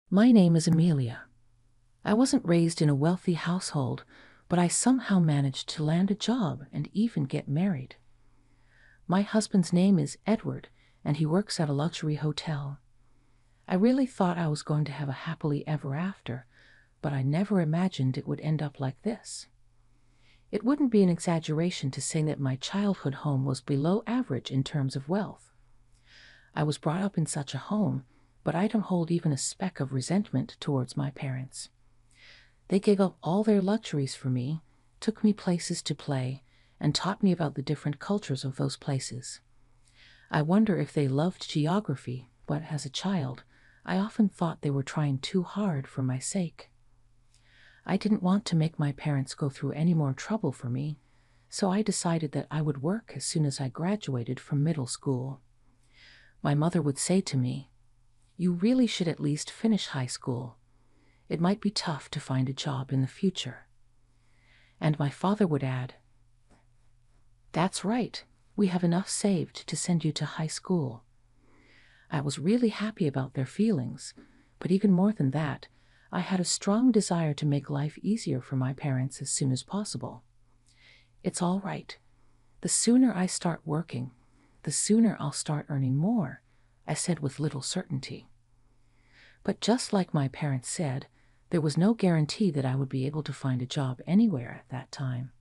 My name is Amelia. I wasn't raised in a wealthy household, but I somehow managed to land a job and even get married. My husband's name is Edward, and he works at a luxury hotel. I really thought I was going to have a happily ever after, but I never imagined it would end up like this. It wouldn't be an exaggeration to say that my childhood home was below average in terms of wealth. I was brought up in such a home, but I don't hold even a speck of resentment towards my parents. They gave up all their luxuries for me, took me places to play, and taught me about the different cultures of those places. I wonder if they loved geography, but as a child, I often thought they were trying too hard for my sake. I didn't want to make my parents go through any more trouble for me, so I decided that I would work as soon as I graduated from middle school. My mother would say to me, "You really should at least finish high school. It might be tough to find a job in the future." And my father would add, "That's right, we have enough saved to send you to high school." I was really happy about their feelings, but even more than that, I had a strong desire to make life easier for my parents as soon as possible. "It's all right. The sooner I start working, the sooner I'll start earning more," I said with little certainty. But just like my parents said, there was no guarantee that I would be able to find a job anywhere at that time.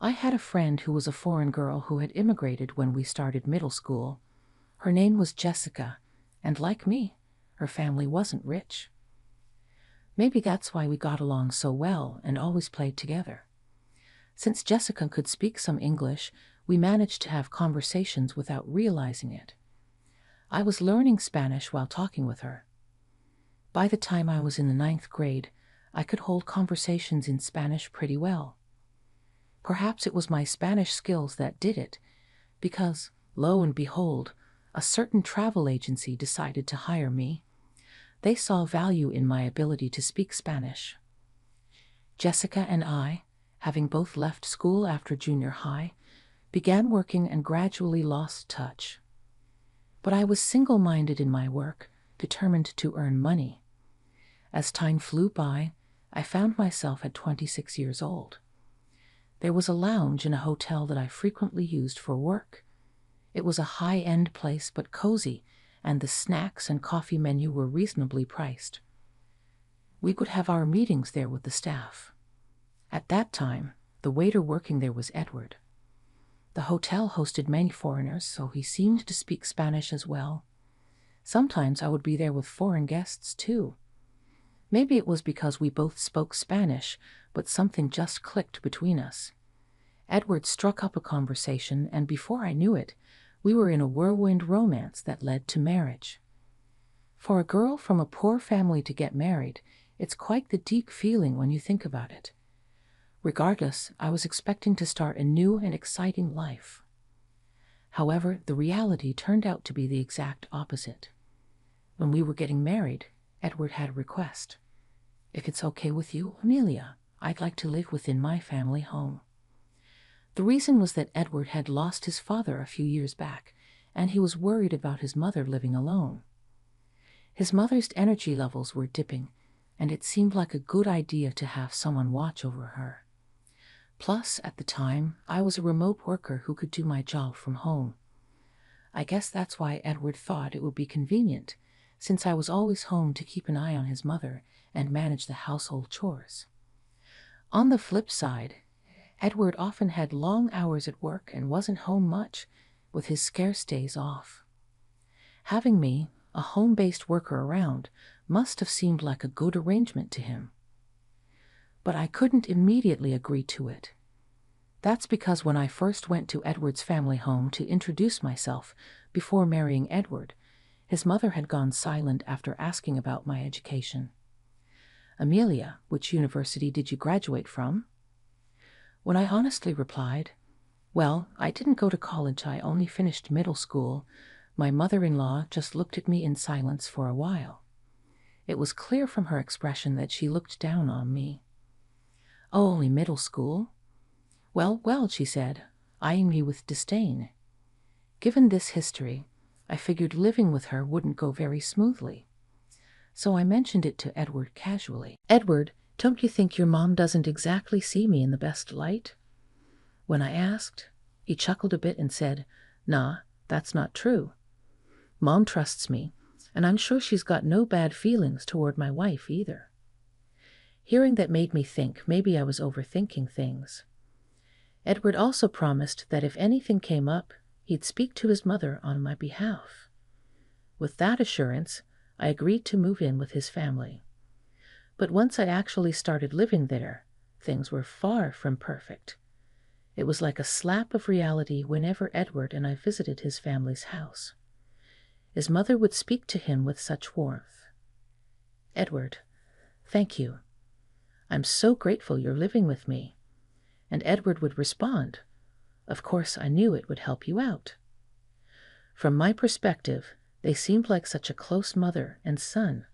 I had a friend who was a foreign girl who had immigrated when we started middle school. Her name was Jessica, and like me, her family wasn't rich. Maybe that's why we got along so well and always played together. Since Jessica could speak some English, we managed to have conversations without realizing it. I was learning Spanish while talking with her. By the time I was in the 9th grade, I could hold conversations in Spanish pretty well. Perhaps it was my Spanish skills that did it, because, lo and behold, a certain travel agency decided to hire me. They saw value in my ability to speak Spanish. Jessica and I, having both left school after junior high, began working and gradually lost touch. But I was single-minded in my work, determined to earn money. As time flew by, I found myself at 26 years old. There was a lounge in a hotel that I frequently used for work. It was a high-end place but cozy, and the snacks and coffee menu were reasonably priced. We would have our meetings there with the staff. At that time, the waiter working there was Edward. The hotel hosted many foreigners, so he seemed to speak Spanish as well. Sometimes I would be there with foreign guests too. Maybe it was because we both spoke Spanish, but something just clicked between us. Edward struck up a conversation, and before I knew it, we were in a whirlwind romance that led to marriage. For a girl from a poor family to get married, it's quite the deep feeling when you think about it. Regardless, I was expecting to start a new and exciting life. However, the reality turned out to be the exact opposite. When we were getting married, Edward had a request. "If it's okay with you, Amelia, I'd like to live within my family home." The reason was that Edward had lost his father a few years back, and he was worried about his mother living alone. His mother's energy levels were dipping, and it seemed like a good idea to have someone watch over her. Plus, at the time, I was a remote worker who could do my job from home. I guess that's why Edward thought it would be convenient, since I was always home to keep an eye on his mother and manage the household chores. On the flip side, Edward often had long hours at work and wasn't home much, with his scarce days off. Having me, a home-based worker around, must have seemed like a good arrangement to him. But I couldn't immediately agree to it. That's because when I first went to Edward's family home to introduce myself before marrying Edward, his mother had gone silent after asking about my education. "Amelia, which university did you graduate from?" When I honestly replied, "Well, I didn't go to college, I only finished middle school," my mother-in-law just looked at me in silence for a while. It was clear from her expression that she looked down on me. "Oh, only middle school? Well, well," she said, eyeing me with disdain. Given this history, I figured living with her wouldn't go very smoothly. so I mentioned it to Edward casually. Edward, don't you think your mom doesn't exactly see me in the best light? When I asked, he chuckled a bit and said, Nah, that's not true. Mom trusts me, and I'm sure she's got no bad feelings toward my wife either. Hearing that made me think maybe I was overthinking things. Edward also promised that if anything came up, he'd speak to his mother on my behalf. With that assurance, I agreed to move in with his family. But once I actually started living there, things were far from perfect. It was like a slap of reality whenever Edward and I visited his family's house. His mother would speak to him with such warmth. Edward, thank you. I'm so grateful you're living with me. And Edward would respond, of course I knew it would help you out. From my perspective, they seemed like such a close mother and son.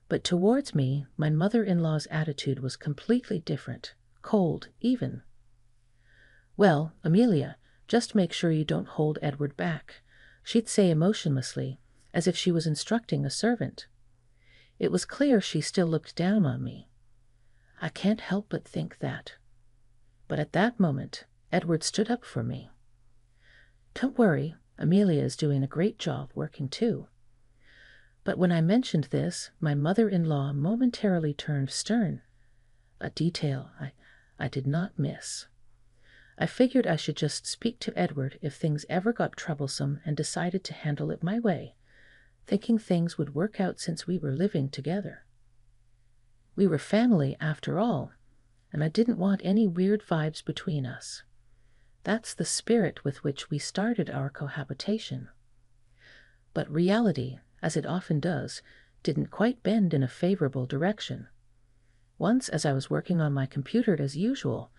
But towards me, my mother-in-law's attitude was completely different, cold even. Well, Amelia, just make sure you don't hold Edward back, she'd say emotionlessly, as if she was instructing a servant. It was clear she still looked down on me. I can't help but think that. But at that moment, Edward stood up for me. Don't worry, Amelia is doing a great job working too. But when I mentioned this, my mother-in-law momentarily turned stern, a detail I did not miss. I figured I should just speak to Edward if things ever got troublesome and decided to handle it my way, thinking things would work out since we were living together. We were family after all, and I didn't want any weird vibes between us. That's the spirit with which we started our cohabitation. But reality, as it often does, didn't quite bend in a favorable direction. Once, as I was working on my computer as usual,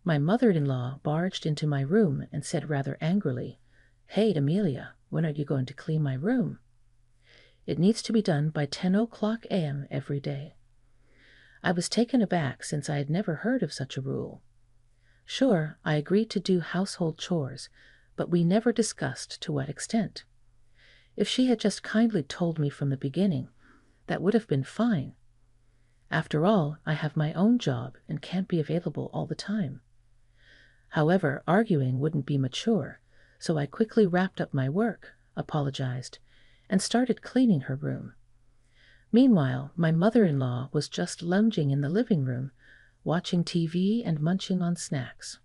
my mother-in-law barged into my room and said rather angrily, Hey, Amelia, when are you going to clean my room? It needs to be done by 10 o'clock a.m. every day. I was taken aback since I had never heard of such a rule. Sure, I agreed to do household chores, but we never discussed to what extent. If she had just kindly told me from the beginning, that would have been fine. After all, I have my own job and can't be available all the time. However, arguing wouldn't be mature, so I quickly wrapped up my work, apologized, and started cleaning her room. Meanwhile, my mother-in-law was just lounging in the living room, watching TV and munching on snacks.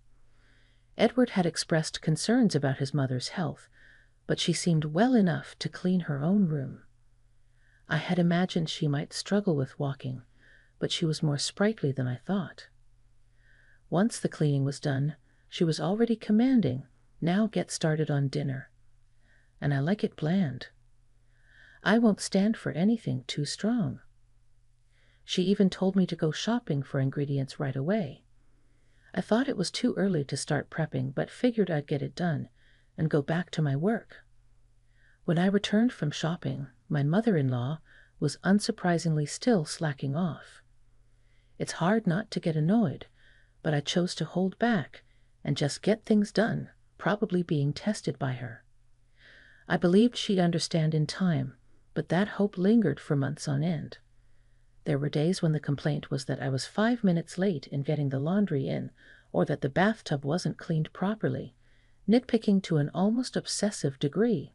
Edward had expressed concerns about his mother's health, but she seemed well enough to clean her own room. I had imagined she might struggle with walking, but she was more sprightly than I thought. Once the cleaning was done, she was already commanding, Now get started on dinner. And I like it bland. I won't stand for anything too strong. She even told me to go shopping for ingredients right away. I thought it was too early to start prepping, but figured I'd get it done and go back to my work. When I returned from shopping, my mother-in-law was unsurprisingly still slacking off. It's hard not to get annoyed, but I chose to hold back and just get things done, probably being tested by her. I believed she'd understand in time, but that hope lingered for months on end. There were days when the complaint was that I was 5 minutes late in getting the laundry in, or that the bathtub wasn't cleaned properly, nitpicking to an almost obsessive degree.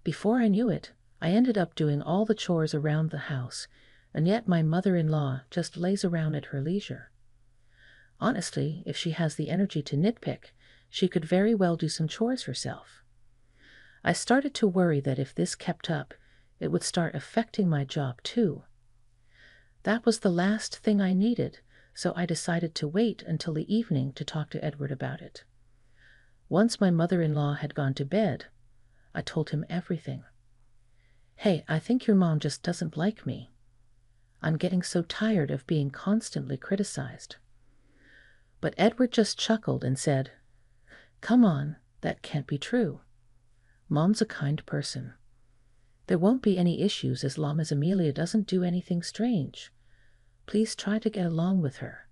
Before I knew it, I ended up doing all the chores around the house, and yet my mother-in-law just lays around at her leisure. Honestly, if she has the energy to nitpick, she could very well do some chores herself. I started to worry that if this kept up, it would start affecting my job too. That was the last thing I needed, so I decided to wait until the evening to talk to Edward about it. Once my mother-in-law had gone to bed, I told him everything. Hey, I think your mom just doesn't like me. I'm getting so tired of being constantly criticized. But Edward just chuckled and said, Come on, that can't be true. Mom's a kind person. There won't be any issues as long as Amelia doesn't do anything strange. Please try to get along with her.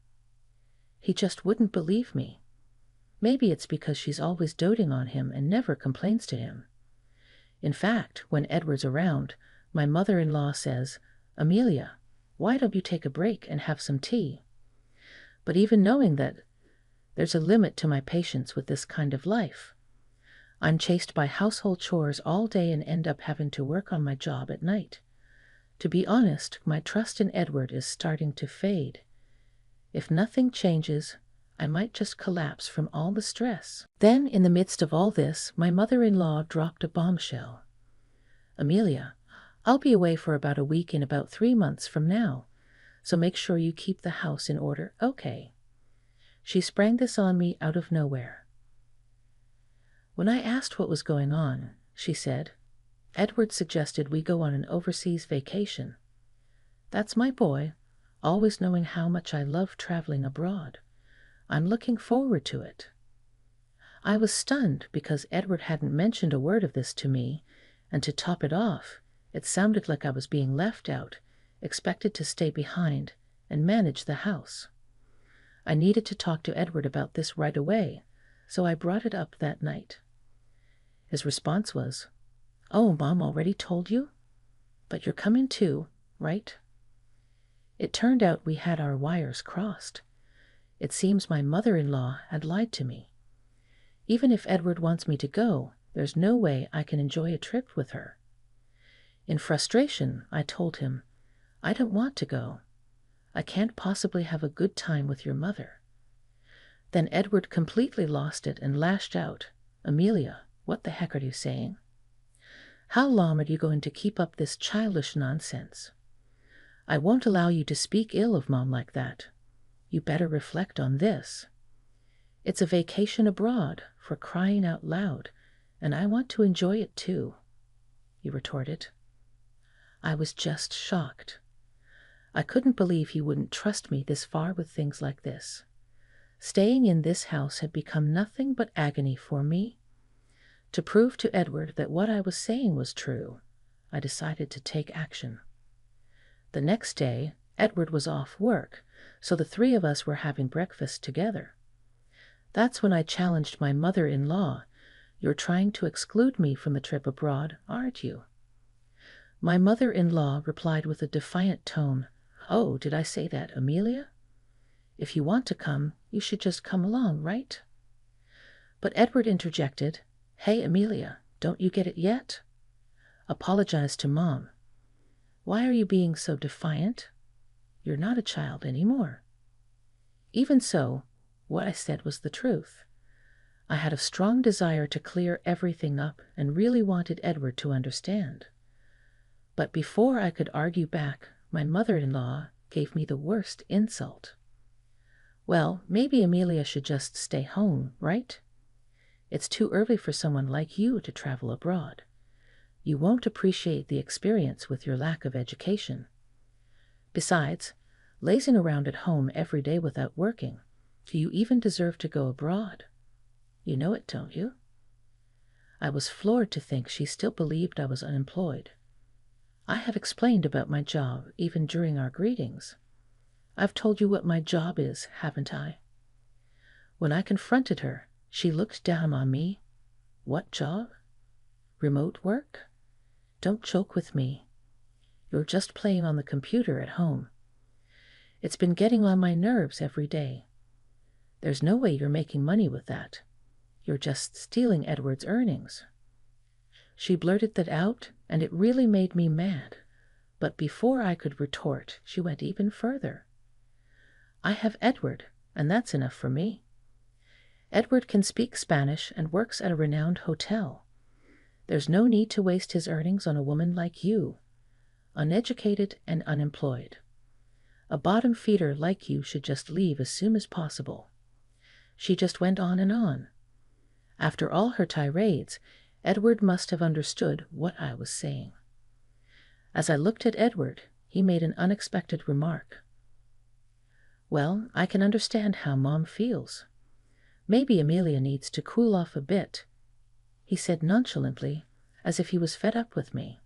He just wouldn't believe me. Maybe it's because she's always doting on him and never complains to him. In fact, when Edward's around, my mother-in-law says, "Amelia, why don't you take a break and have some tea?" But even knowing that, there's a limit to my patience with this kind of life. I'm chased by household chores all day and end up having to work on my job at night. To be honest, my trust in Edward is starting to fade. If nothing changes, I might just collapse from all the stress. Then, in the midst of all this, my mother-in-law dropped a bombshell. "Amelia, I'll be away for about a week in about 3 months from now, so make sure you keep the house in order, okay?" She sprang this on me out of nowhere. When I asked what was going on, she said, "Edward suggested we go on an overseas vacation. That's my boy, always knowing how much I love traveling abroad. I'm looking forward to it." I was stunned because Edward hadn't mentioned a word of this to me, and to top it off, it sounded like I was being left out, expected to stay behind and manage the house. I needed to talk to Edward about this right away, so I brought it up that night. His response was, "Oh, Mom already told you? But you're coming too, right?" It turned out we had our wires crossed. It seems my mother-in-law had lied to me. Even if Edward wants me to go, there's no way I can enjoy a trip with her. In frustration, I told him, "I don't want to go. I can't possibly have a good time with your mother." Then Edward completely lost it and lashed out, "Amelia, what the heck are you saying? How long are you going to keep up this childish nonsense? I won't allow you to speak ill of Mom like that. You better reflect on this. It's a vacation abroad, for crying out loud, and I want to enjoy it too," he retorted. I was just shocked. I couldn't believe he wouldn't trust me this far with things like this. Staying in this house had become nothing but agony for me. To prove to Edward that what I was saying was true, I decided to take action. The next day, Edward was off work, so the 3 of us were having breakfast together. That's when I challenged my mother-in-law. "You're trying to exclude me from the trip abroad, aren't you?" My mother-in-law replied with a defiant tone, "Oh, did I say that, Amelia? If you want to come, you should just come along, right?" But Edward interjected, "Hey, Amelia, don't you get it yet? Apologize to Mom. Why are you being so defiant? You're not a child anymore." Even so, what I said was the truth. I had a strong desire to clear everything up and really wanted Edward to understand. But before I could argue back, my mother-in-law gave me the worst insult. "Well, maybe Amelia should just stay home, right? It's too early for someone like you to travel abroad. You won't appreciate the experience with your lack of education. Besides, lazing around at home every day without working, do you even deserve to go abroad? You know it, don't you?" I was floored to think she still believed I was unemployed. I have explained about my job even during our greetings. I've told you what my job is, haven't I? When I confronted her, she looked down on me. "What job? Remote work? Don't joke with me. You're just playing on the computer at home. It's been getting on my nerves every day. There's no way you're making money with that. You're just stealing Edward's earnings." She blurted that out, and it really made me mad. But before I could retort, she went even further. "I have Edward, and that's enough for me. Edward can speak Spanish and works at a renowned hotel. There's no need to waste his earnings on a woman like you, uneducated and unemployed. A bottom feeder like you should just leave as soon as possible." She just went on and on. After all her tirades, Edward must have understood what I was saying. As I looked at Edward, he made an unexpected remark. "Well, I can understand how Mom feels. Maybe Amelia needs to cool off a bit," he said nonchalantly, as if he was fed up with me.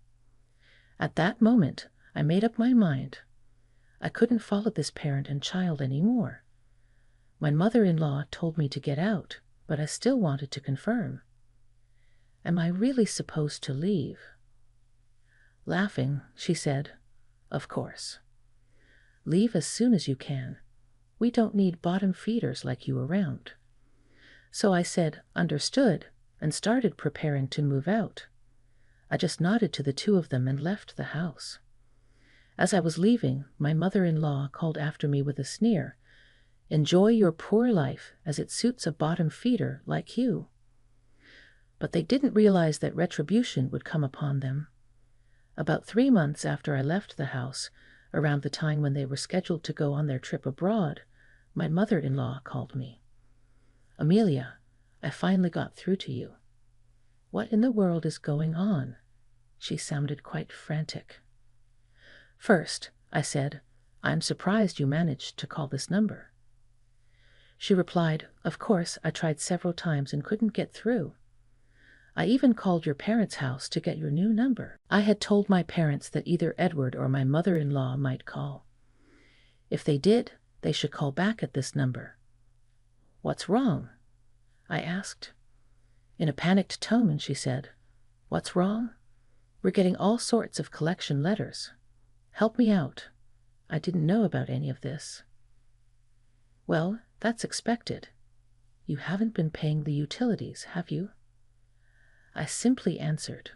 At that moment, I made up my mind. I couldn't follow this parent and child anymore. My mother-in-law told me to get out, but I still wanted to confirm. Am I really supposed to leave? Laughing, she said, "Of course. Leave as soon as you can. We don't need bottom feeders like you around." So I said, "Understood," and started preparing to move out. I just nodded to the two of them and left the house. As I was leaving, my mother-in-law called after me with a sneer, "Enjoy your poor life, as it suits a bottom feeder like you." But they didn't realize that retribution would come upon them. About 3 months after I left the house, around the time when they were scheduled to go on their trip abroad, my mother-in-law called me. "Amelia, I finally got through to you." "What in the world is going on?" She sounded quite frantic. "First," I said, "I'm surprised you managed to call this number." She replied, "Of course, I tried several times and couldn't get through. I even called your parents' house to get your new number." I had told my parents that either Edward or my mother-in-law might call. If they did, they should call back at this number. "What's wrong?" I asked. In a panicked tone, she said, "What's wrong? We're getting all sorts of collection letters. Help me out. I didn't know about any of this." "Well, that's expected. You haven't been paying the utilities, have you?" I simply answered.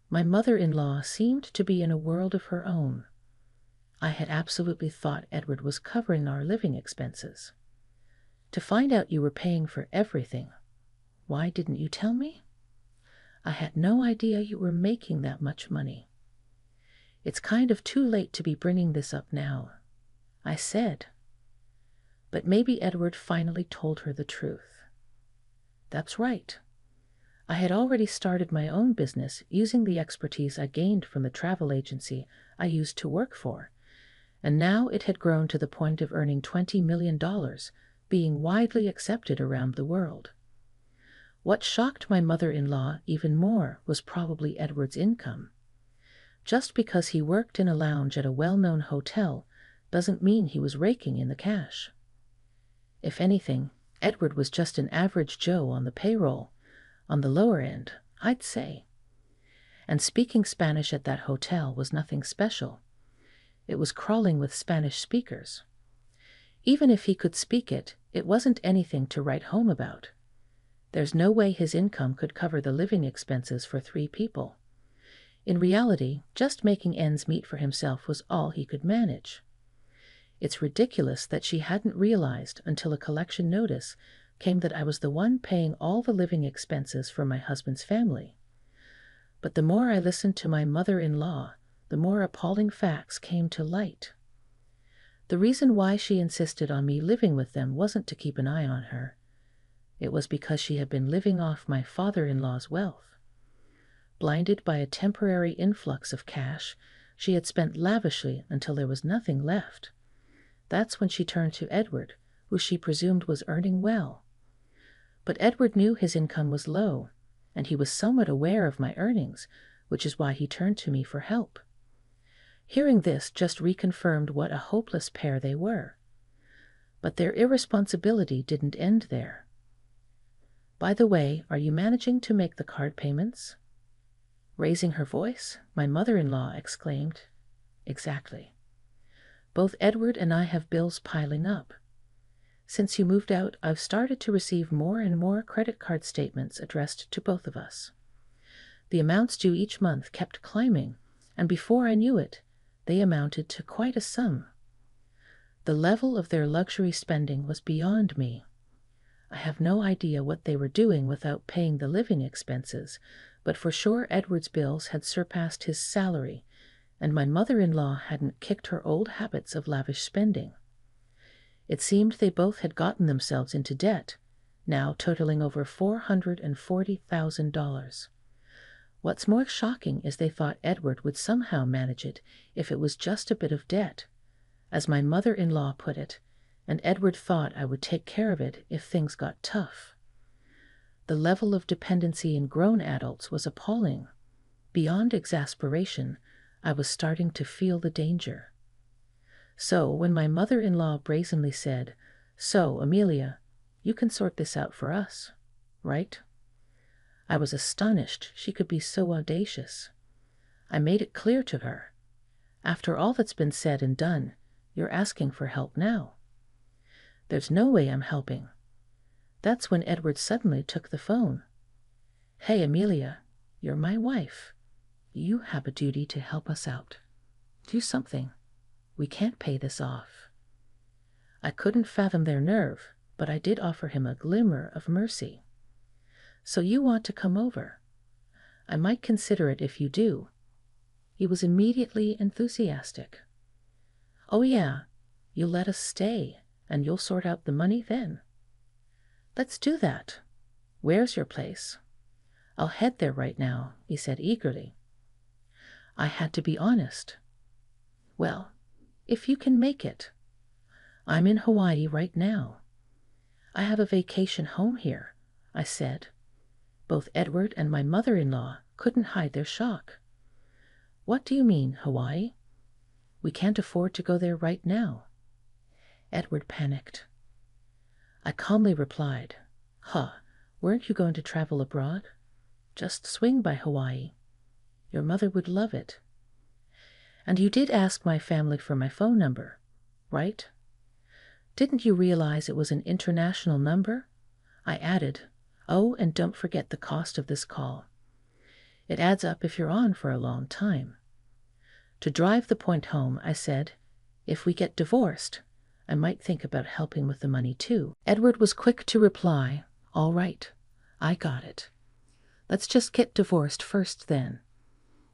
My mother-in-law seemed to be in a world of her own. I had absolutely thought Edward was covering our living expenses. "To find out you were paying for everything, why didn't you tell me? I had no idea you were making that much money. It's kind of too late to be bringing this up now," I said. But maybe Edward finally told her the truth. That's right. I had already started my own business using the expertise I gained from the travel agency I used to work for, and now it had grown to the point of earning $20 million, being widely accepted around the world. What shocked my mother-in-law even more was probably Edward's income. Just because he worked in a lounge at a well-known hotel doesn't mean he was raking in the cash. If anything, Edward was just an average Joe on the payroll, on the lower end, I'd say. And speaking Spanish at that hotel was nothing special. It was crawling with Spanish speakers. Even if he could speak it, it wasn't anything to write home about. There's no way his income could cover the living expenses for 3 people. In reality, just making ends meet for himself was all he could manage. It's ridiculous that she hadn't realized until a collection notice came that I was the one paying all the living expenses for my husband's family. But the more I listened to my mother-in-law, the more appalling facts came to light. The reason why she insisted on me living with them wasn't to keep an eye on her. It was because she had been living off my father-in-law's wealth. Blinded by a temporary influx of cash, she had spent lavishly until there was nothing left. That's when she turned to Edward, who she presumed was earning well. But Edward knew his income was low, and he was somewhat aware of my earnings, which is why he turned to me for help. Hearing this just reconfirmed what a hopeless pair they were. But their irresponsibility didn't end there. "By the way, are you managing to make the card payments?" Raising her voice, my mother-in-law exclaimed, "Exactly. Both Edward and I have bills piling up. Since you moved out, I've started to receive more and more credit card statements addressed to both of us. The amounts due each month kept climbing, and before I knew it, they amounted to quite a sum. The level of their luxury spending was beyond me. I have no idea what they were doing without paying the living expenses, but for sure Edward's bills had surpassed his salary, and my mother-in-law hadn't kicked her old habits of lavish spending. It seemed they both had gotten themselves into debt, now totaling over $440,000. What's more shocking is they thought Edward would somehow manage it if it was just a bit of debt, as my mother-in-law put it, and Edward thought I would take care of it if things got tough. The level of dependency in grown adults was appalling. Beyond exasperation, I was starting to feel the danger. So when my mother-in-law brazenly said, "So, Amelia, you can sort this out for us, right?" I was astonished she could be so audacious. I made it clear to her. After all that's been said and done, you're asking for help now. There's no way I'm helping. That's when Edward suddenly took the phone. Hey, Amelia, you're my wife. You have a duty to help us out. Do something. We can't pay this off. I couldn't fathom their nerve, but I did offer him a glimmer of mercy. So you want to come over? I might consider it if you do. He was immediately enthusiastic. Oh yeah, you'll let us stay, and you'll sort out the money then. Let's do that. Where's your place? I'll head there right now, he said eagerly. I had to be honest. Well, if you can make it. I'm in Hawaii right now. I have a vacation home here, I said. Both Edward and my mother-in-law couldn't hide their shock. What do you mean, Hawaii? We can't afford to go there right now. Edward panicked. I calmly replied, weren't you going to travel abroad? Just swing by Hawaii. Your mother would love it. And you did ask my family for my phone number, right? Didn't you realize it was an international number? I added, oh, and don't forget the cost of this call. It adds up if you're on for a long time. To drive the point home, I said, if we get divorced, I might think about helping with the money too. Edward was quick to reply, all right, I got it. Let's just get divorced first then.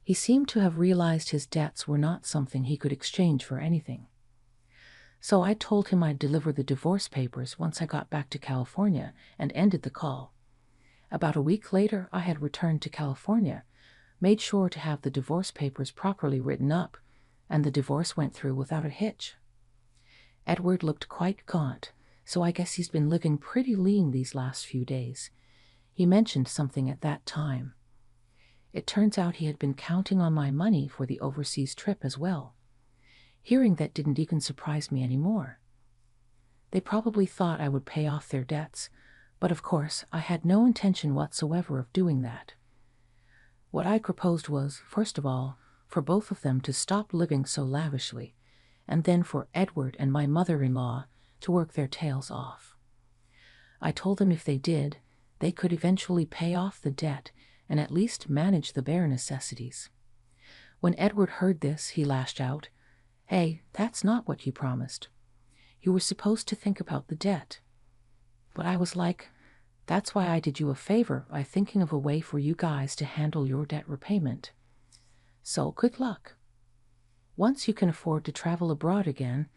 He seemed to have realized his debts were not something he could exchange for anything. So I told him I'd deliver the divorce papers once I got back to California and ended the call. About a week later, I had returned to California, made sure to have the divorce papers properly written up, and the divorce went through without a hitch. Edward looked quite gaunt, so I guess he's been living pretty lean these last few days. He mentioned something at that time. It turns out he had been counting on my money for the overseas trip as well. Hearing that didn't even surprise me anymore. They probably thought I would pay off their debts, but of course I had no intention whatsoever of doing that. What I proposed was, first of all, for both of them to stop living so lavishly, and then for Edward and my mother-in-law to work their tails off. I told them if they did, they could eventually pay off the debt and at least manage the bare necessities. When Edward heard this, he lashed out, hey, that's not what you promised. You were supposed to think about the debt. But I was like, that's why I did you a favor by thinking of a way for you guys to handle your debt repayment. So good luck. Once you can afford to travel abroad again,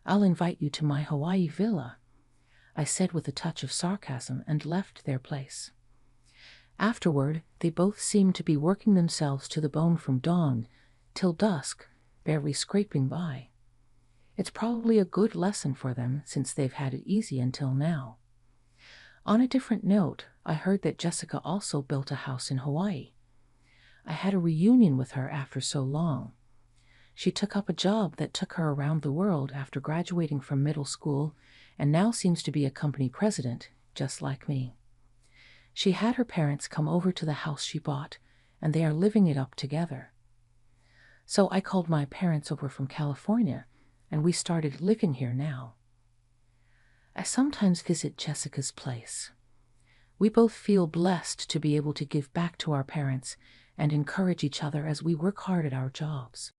I'll invite you to my Hawaii villa, I said with a touch of sarcasm, and left their place. Afterward, they both seemed to be working themselves to the bone from dawn till dusk, barely scraping by. It's probably a good lesson for them since they've had it easy until now. On a different note, I heard that Jessica also built a house in Hawaii. I had a reunion with her after so long. She took up a job that took her around the world after graduating from middle school and now seems to be a company president, just like me. She had her parents come over to the house she bought, and they are living it up together. So I called my parents over from California, and we started living here now. I sometimes visit Jessica's place. We both feel blessed to be able to give back to our parents and encourage each other as we work hard at our jobs.